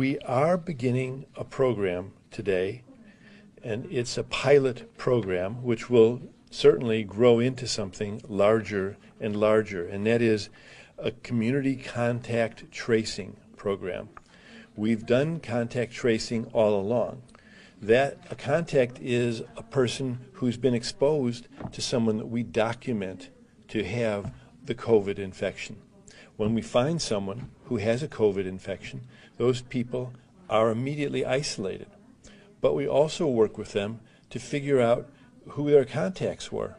We are beginning a program today, and it's a pilot program which will certainly grow into something larger and larger, and that is a community contact tracing program. We've done contact tracing all along. That a contact is a person who's been exposed to someone that we document to have the COVID infection. When we find someone who has a COVID infection, those people are immediately isolated. But we also work with them to figure out who their contacts were.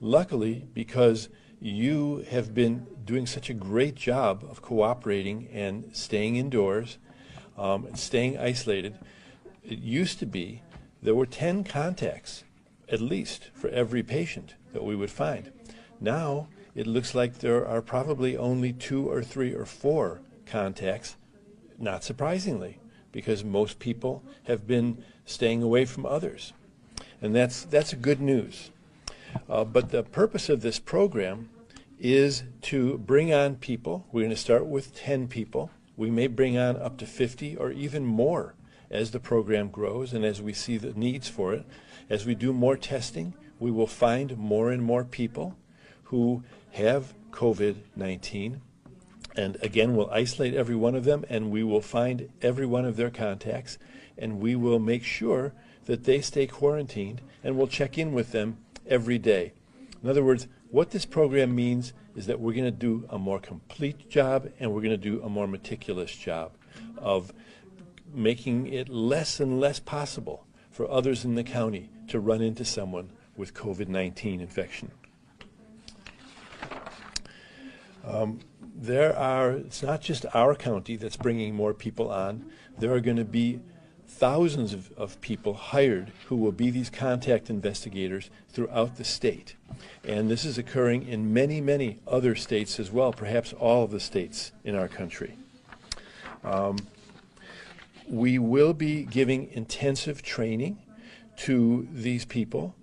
Luckily, because you have been doing such a great job of cooperating and staying indoors, and staying isolated, it used to be there were 10 contacts, at least, for every patient that we would find. Now, it looks like there are probably only 2 or 3 or 4 contacts, not surprisingly, because most people have been staying away from others. And that's good news. But the purpose of this program is to bring on people. We're going to start with 10 people. We may bring on up to 50 or even more as the program grows and as we see the needs for it. As we do more testing, we will find more and more people who have COVID-19. And again, we'll isolate every one of them, and we will find every one of their contacts, and we will make sure that they stay quarantined, and we'll check in with them every day. In other words, what this program means is that we're going to do a more complete job, and we're going to do a more meticulous job of making it less and less possible for others in the county to run into someone with COVID-19 infection. It's not just our county that's bringing more people on. There are going to be thousands of people hired who will be these contact investigators throughout the state. And this is occurring in many, many other states as well, perhaps all of the states in our country. We will be giving intensive training to these people,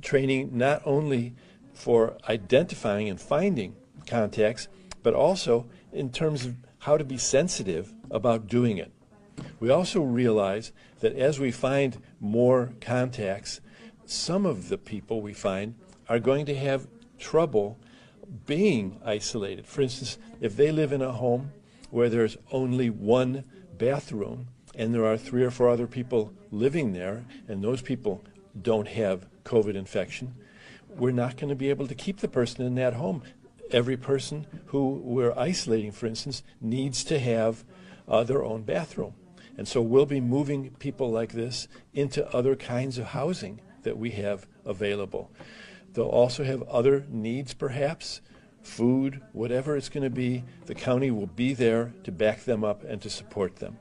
training not only for identifying and finding contacts, but also in terms of how to be sensitive about doing it. We also realize that as we find more contacts, some of the people we find are going to have trouble being isolated. For instance, if they live in a home where there's only one bathroom and there are 3 or 4 other people living there, and those people don't have COVID infection, we're not going to be able to keep the person in that home. Every person who we're isolating, for instance, needs to have their own bathroom. And so we'll be moving people like this into other kinds of housing that we have available. They'll also have other needs, perhaps, food, whatever it's going to be. The county will be there to back them up and to support them.